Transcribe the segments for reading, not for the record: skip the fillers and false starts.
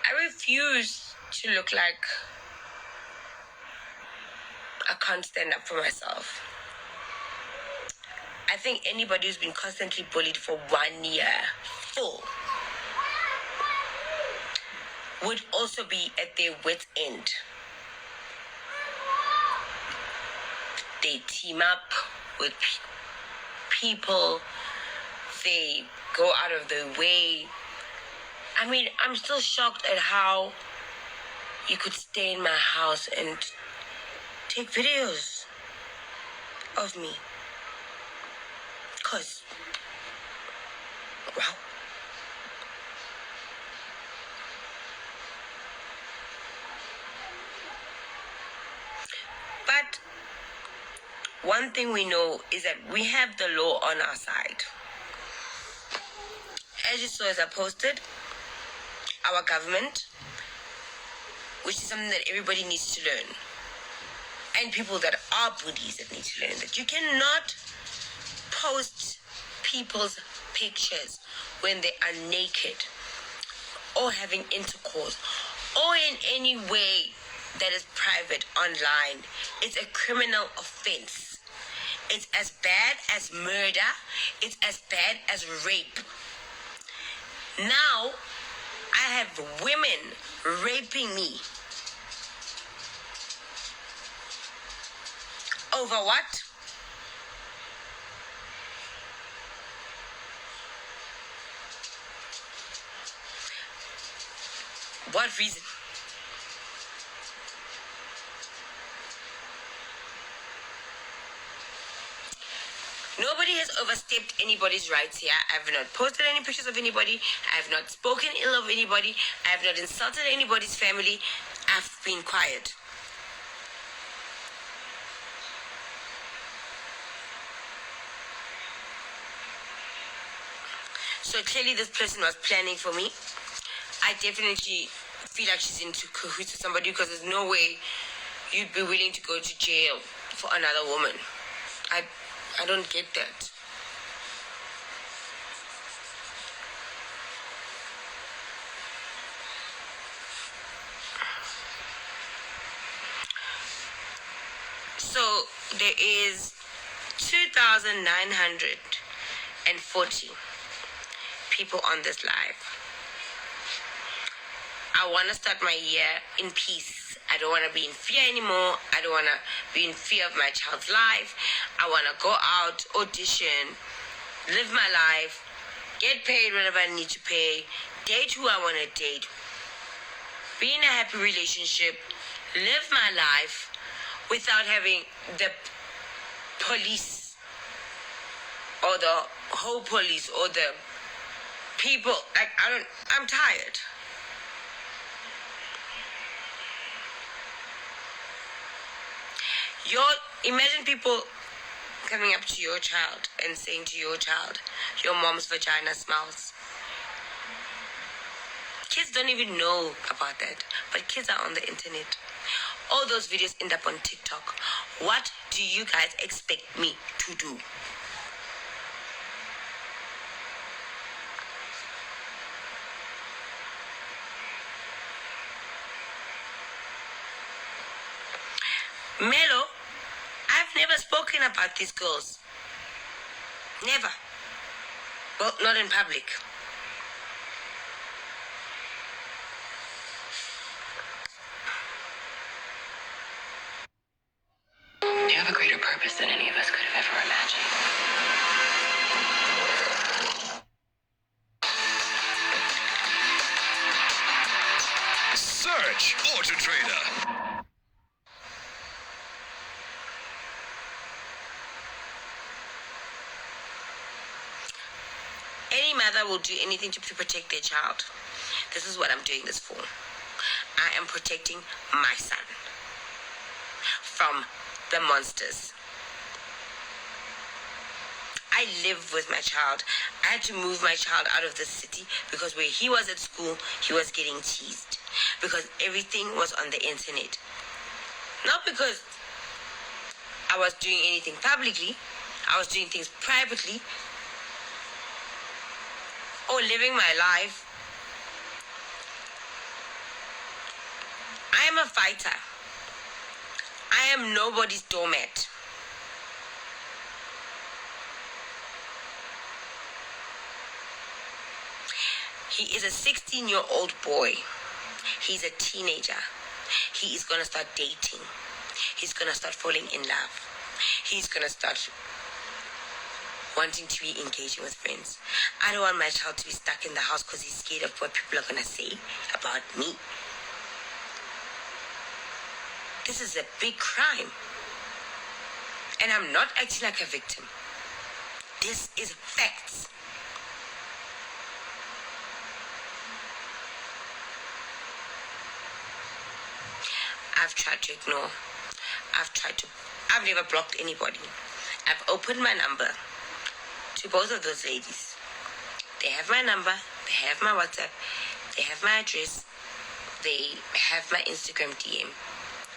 I refuse to look like I can't stand up for myself. I think anybody who's been constantly bullied for 1 year full would also be at their wit's end. They team up with people. They go out of their way. I mean, I'm still shocked at how you could stay in my house and take videos of me. Because, wow. But one thing we know is that we have the law on our side. As you saw as I posted, our government, which is something that everybody needs to learn, and people that are bullies that need to learn, that you cannot post people's pictures when they are naked or having intercourse or in any way that is private online. It's a criminal offense. It's as bad as murder. It's as bad as rape. Now, I have women raping me. Over what? What reason? Nobody has overstepped anybody's rights here. I have not posted any pictures of anybody. I have not spoken ill of anybody. I have not insulted anybody's family. I've been quiet. So clearly this person was planning for me. I definitely feel like she's into cahoots with somebody, because there's no way you'd be willing to go to jail for another woman. I don't get that. So there is 2,940 people on this live. I want to start my year in peace. I don't want to be in fear anymore. I don't want to be in fear of my child's life. I want to go out, audition, live my life, get paid whenever I need to pay, date who I want to date, be in a happy relationship, live my life without having the police or the whole police or the people. Like, I'm tired. Imagine people coming up to your child and saying to your child, your mom's vagina smells. Kids don't even know about that, but kids are on the internet. All those videos end up on TikTok. What do you guys expect me to do? Melo, I've never spoken about these girls. Never. Well, not in public. You have a greater purpose than any of us could have ever imagined. Search Auto Trader. Any mother will do anything to protect their child. This is what I'm doing this for. I am protecting my son from the monsters. I live with my child. I had to move my child out of the city because where he was at school, he was getting teased. Because everything was on the internet. Not because I was doing anything publicly. I was doing things privately. Or living my life I am a fighter. I am nobody's doormat. He is a 16-year-old boy. He's a teenager. He is going to start dating. He's going to start falling in love. He's going to start wanting to be engaging with friends. I don't want my child to be stuck in the house because he's scared of what people are going to say about me. This is a big crime. And I'm not acting like a victim. This is facts. I've tried to ignore. I've never blocked anybody. I've opened my number to both of those ladies. They have my number, they have my WhatsApp, they have my address, they have my Instagram DM.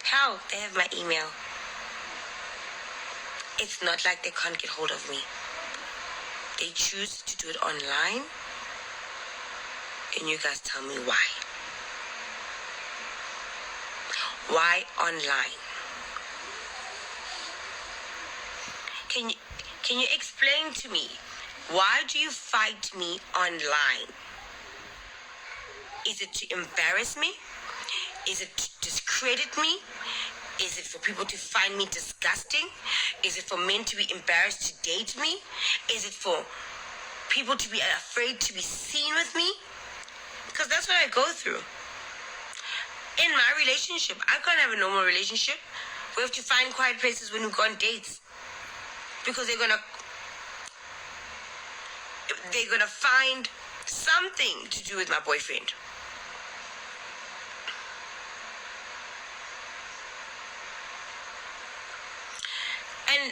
Hell, they have my email. It's not like they can't get hold of me. They choose to do it online, and you guys tell me why. Why online? Can you explain to me, why do you fight me online? Is it to embarrass me? Is it to discredit me? Is it for people to find me disgusting? Is it for men to be embarrassed to date me? Is it for people to be afraid to be seen with me? Because that's what I go through. In my relationship, I can't have a normal relationship. We have to find quiet places when we go on dates. Because they're gonna find something to do with my boyfriend. And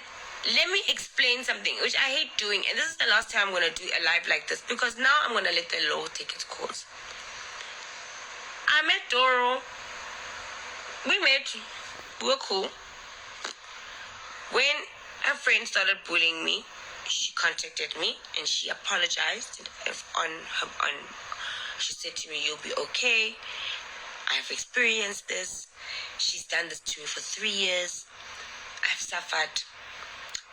let me explain something, which I hate doing, and this is the last time I'm gonna do a live like this, because now I'm gonna let the law take its course. I met Doro. We were cool. When her friend started bullying me, she contacted me and she apologized. She said to me, "You'll be okay. I've experienced this. She's done this to me for 3 years. I've suffered.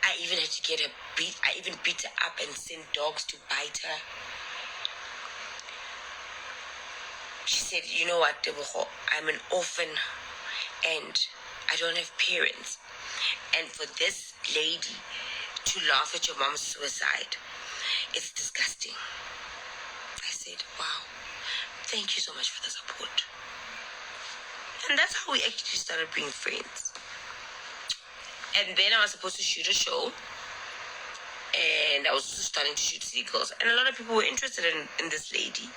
I even had to get her beat. I even beat her up and sent dogs to bite her." She said, "You know what, Tebogo, I'm an orphan and I don't have parents. And for this lady to laugh at your mom's suicide, it's disgusting." I said, "Wow, thank you so much for the support." And that's how we actually started being friends. And then I was supposed to shoot a show. And I was also starting to shoot seagulls. And a lot of people were interested in this lady.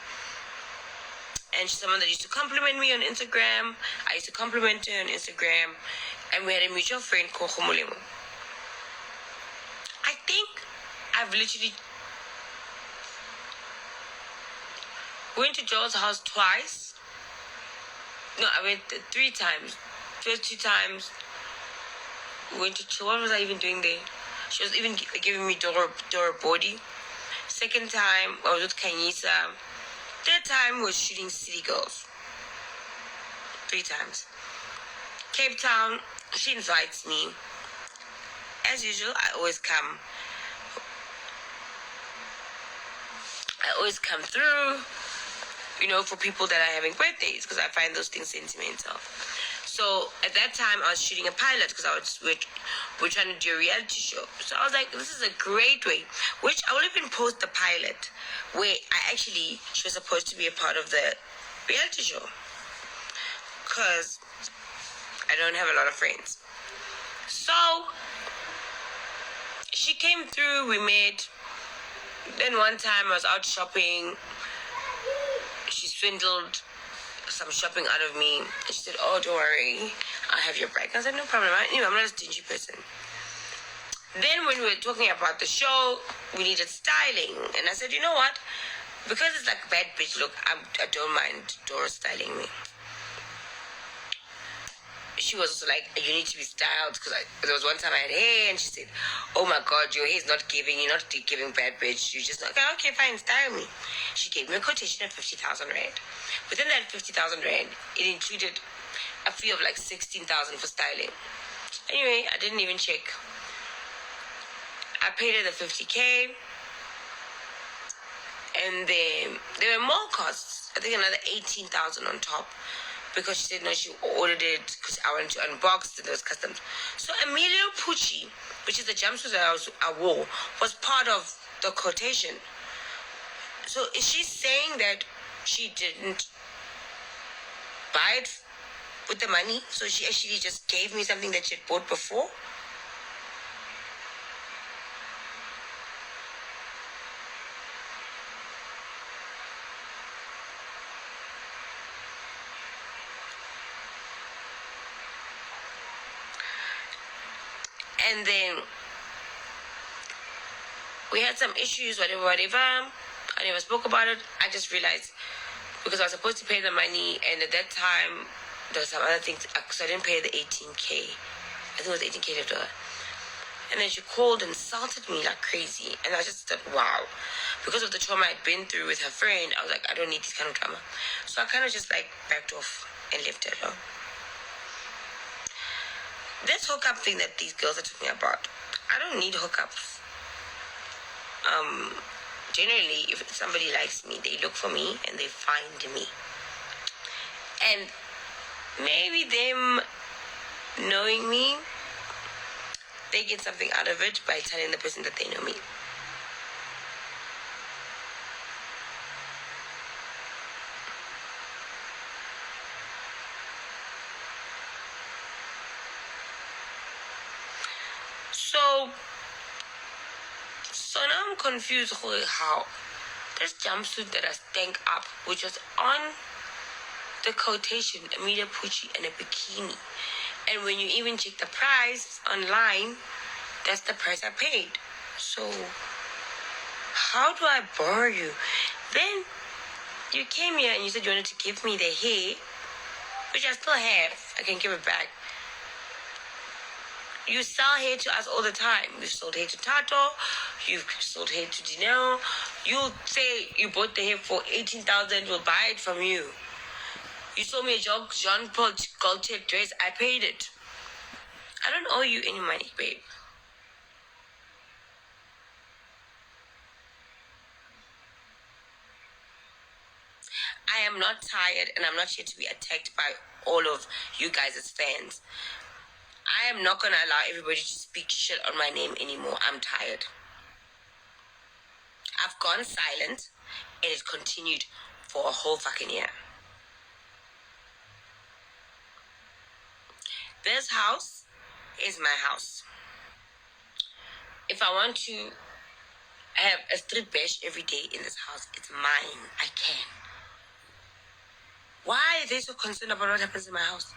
And she's someone that used to compliment me on Instagram. I used to compliment her on Instagram. And we had a mutual friend called Khomolemo. I think I've literally went to Joel's house twice. No, I went 3 times. First 2 times, we went to chill. What was I even doing there? She was even giving me Dora body. Second time, I was with Kanyisa. Third time was shooting City Girls. 3 times. Cape Town, she invites me. As usual, I always come through, for people that are having birthdays, because I find those things sentimental. So at that time, I was shooting a pilot because we're trying to do a reality show. So I was like, this is a great way, which I will even post the pilot where she was supposed to be a part of the reality show, because I don't have a lot of friends. So she came through, we met. Then one time I was out shopping. She swindled some shopping out of me. And she said, "Oh, don't worry, I'll have your bag." I said, "No problem. I'm not a stingy person." Then when we were talking about the show, we needed styling. And I said, "You know what? Because it's like bad bitch look, I don't mind Dora styling me." She was also like, "You need to be styled," because there was one time I had hair, and she said, "Oh my God, your hair is not giving. You're not giving bad bitch. You're just like, okay, fine, style me." She gave me a quotation at 50,000 rand. Within that 50,000 rand, it included a fee of like 16,000 for styling. Anyway, I didn't even check. I paid her the 50K, and then there were more costs. I think another 18,000 on top, because she said no, she ordered it because I wanted to unbox and there was customs. So Emilio Pucci, which is the jumpsuit that I wore, was part of the quotation. So is she saying that she didn't buy it with the money? So she actually just gave me something that she had bought before? And then we had some issues, whatever. I never spoke about it. I just realized, because I was supposed to pay the money, and at that time there was some other things, so I didn't pay the 18K. I think it was 18K left over. And then she called and insulted me like crazy, and I just thought, wow, because of the trauma I'd been through with her friend, I was like, I don't need this kind of drama. So I kind of just like backed off and left it alone. This hookup thing that these girls are talking about, I don't need hookups. Generally, if somebody likes me, they look for me and they find me. And maybe them knowing me, they get something out of it by telling the person that they know me. So now I'm confused how this jumpsuit that I stank up, which was on the quotation, Emilia Pucci and a bikini. And when you even check the price online, that's the price I paid. So how do I borrow you? Then you came here and you said you wanted to give me the hair, which I still have. I can give it back. You sell hair to us all the time. You've sold hair to Tato. You've sold hair to Dinero. You say you bought the hair for 18,000. We'll buy it from you. You sold me a Jean-Paul Gaultier dress. I paid it. I don't owe you any money, babe. I am not tired, and I'm not here to be attacked by all of you guys as fans. I am not going to allow everybody to speak shit on my name anymore. I'm tired. I've gone silent, and it continued for a whole fucking year. This house is my house. If I want to have a strip bash every day in this house, it's mine. I can. Why are they so concerned about what happens in my house?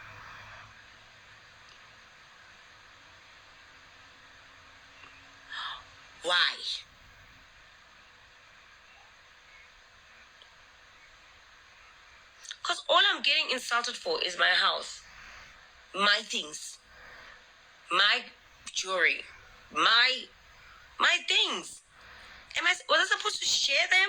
Why? Because all I'm getting insulted for is my house, my things, my jewelry, my things. Was I supposed to share them?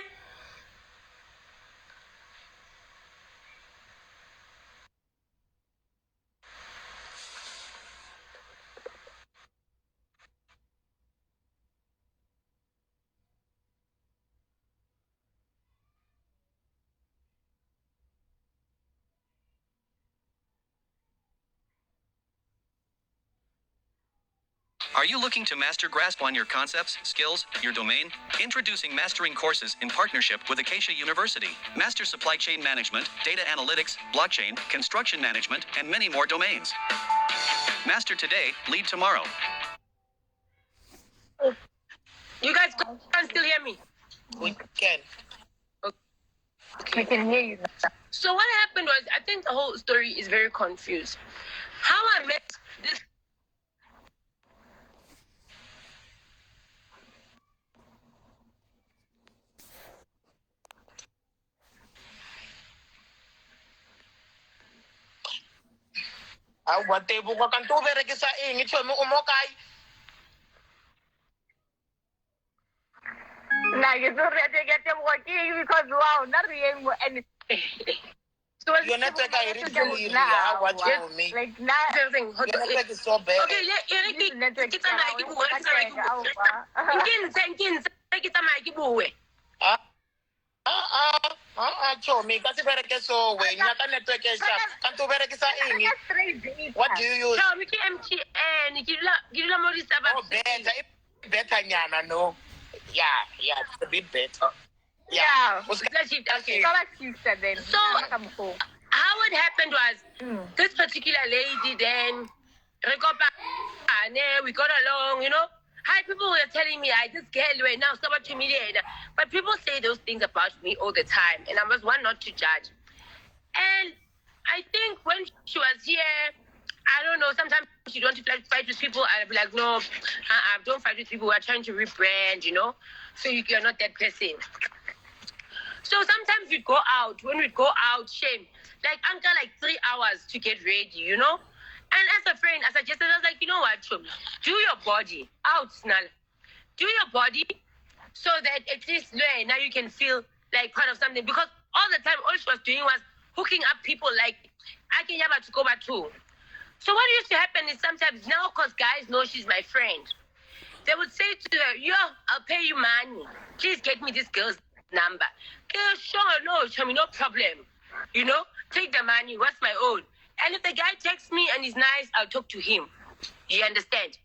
Are you looking to master grasp on your concepts, skills, your domain? Introducing Mastering courses in partnership with Acacia University. Master supply chain management, data analytics, blockchain, construction management, and many more domains. Master today, lead tomorrow. You guys can still hear me? We can. Okay. We can hear you. So what happened was, I think the whole story is very confused. How I met this... Awa Tebogo kan tu berekisa ing ito mo umokay. Na gitu rete Tebogo ki because wow na rieng mo and Your network I really what you me. Like now, Everything. Your network is so bad. Okay, Eric, network kita na ikibuwe, kita na ikibuwe. Kita na ikibuwe. Cho me kasi bereke so we nyaka network e sharp. Kanto bereke sa ingi. What do you use? Ciao, Miki MTN, gila mo rin sa Oh, better nyana no. Yeah, it's a bit better. yeah. Okay. So, How it happened was this particular lady then we got along, you know. Hi, people were telling me this girl right now so much humiliated. But people say those things about me all the time, and I was one not to judge. And I think when she was here, I don't know, sometimes she don't fight with people. I'll be like, no, don't fight with people who are trying to rebrand, you know. So you're not that person. So sometimes we'd go out. When we'd go out, shame. Like, Uncle, like 3 hours to get ready, you know? And as a friend, I suggested, I was like, you know what, Chum? Do your body out, Snal. Do your body so that at least now you can feel like part of something. Because all the time, all she was doing was hooking up people like, I can have to go back too. So what used to happen is sometimes now, because guys know she's my friend, they would say to her, yo, I'll pay you money. Please get me this girl's number. Girl, sure, no, Chummy, no problem. You know, take the money, what's my own? And if the guy texts me and he's nice, I'll talk to him. You understand?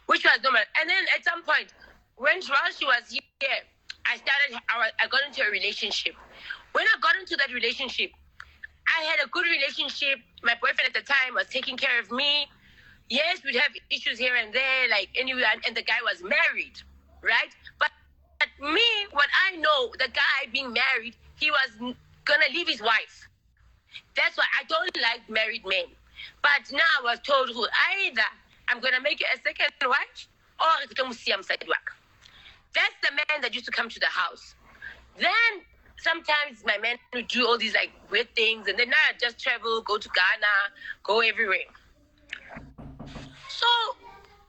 Which was normal. And then at some point, while she was here, I got into a relationship. When I got into that relationship, I had a good relationship. My boyfriend at the time was taking care of me. Yes, we'd have issues here and there, like anyway, and the guy was married, right? But me, what I know, the guy being married, he was gonna leave his wife. That's why I don't like married men. But now I was told either I'm gonna make you a second wife or that's the man that used to come to the house. Then sometimes my man would do all these like weird things, and then now I just travel, go to Ghana, go everywhere. So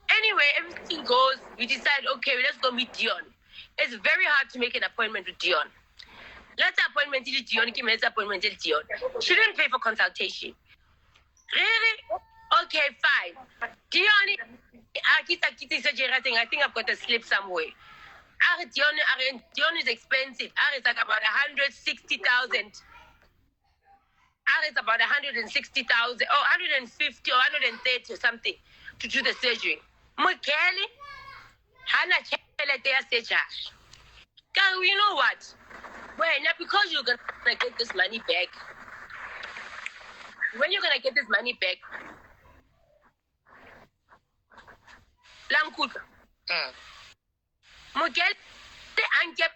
anyway, everything goes. We decide, okay, let's go meet Dion. It's very hard to make an appointment with Dion. Let's appointment with Dion. Let's appointment with Dion. She didn't pay for consultation. Really? Okay, fine. Dion, I think I've got a slip somewhere. Dion is expensive. It's like about 160,000. It's about 160,000 or 150 or 130 or something to do the surgery. Mukeli, Hana surgery. You know what? Well, now because you're gonna get this money back. When you're gonna get this money back, Lankuta. Mugel, the Ankep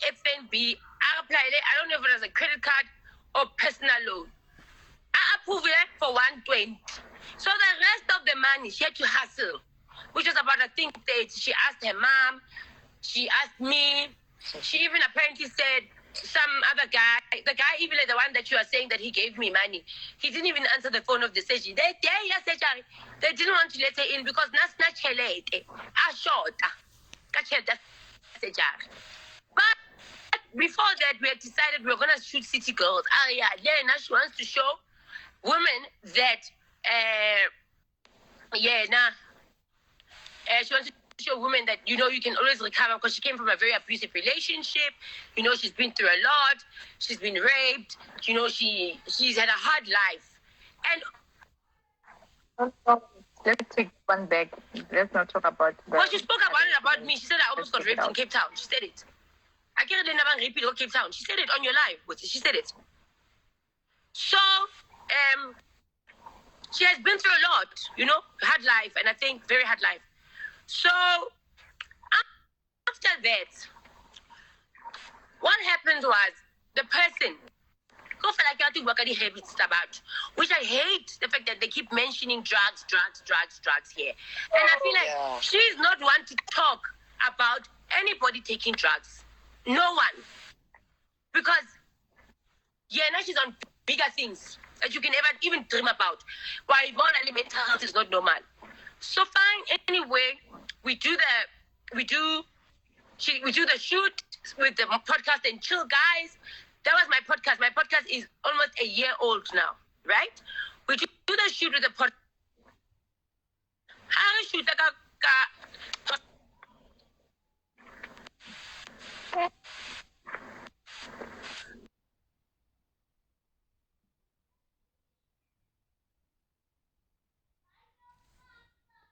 FNB, I applied it. I don't know if it was a credit card or personal loan. I approved it for 120. So the rest of the money she had to hustle, which was about I think that she asked her mom, she asked me, she even apparently said some other guy, the guy even the one that you are saying that he gave me money, he didn't even answer the phone of the surgery. They didn't want to let her in because not chelete. I shot. But before that, we had decided we were gonna shoot City Girls. Now she wants to show women that she wants to show women that, you know, you can always recover because she came from a very abusive relationship. You know, she's been through a lot. She's been raped. You know, she's had a hard life. And let's take one back. Let's not talk about that. Well, she spoke about me. She said I almost got raped in Cape Town. She said it. I can't remember raped in Cape Town. She said it on your live. She said it. So, she has been through a lot, you know, hard life, and I think very hard life. So, after that, what happened was the person, which I hate the fact that they keep mentioning drugs here. And I feel like she's not one to talk about anybody taking drugs. No one. Because, now she's on bigger things that you can ever even dream about. Why mental health is not normal. So fine, anyway, we do the shoot with the podcast and chill guys. That was my podcast. My podcast is almost a year old now, right? We do the shoot with the podcast. How shoot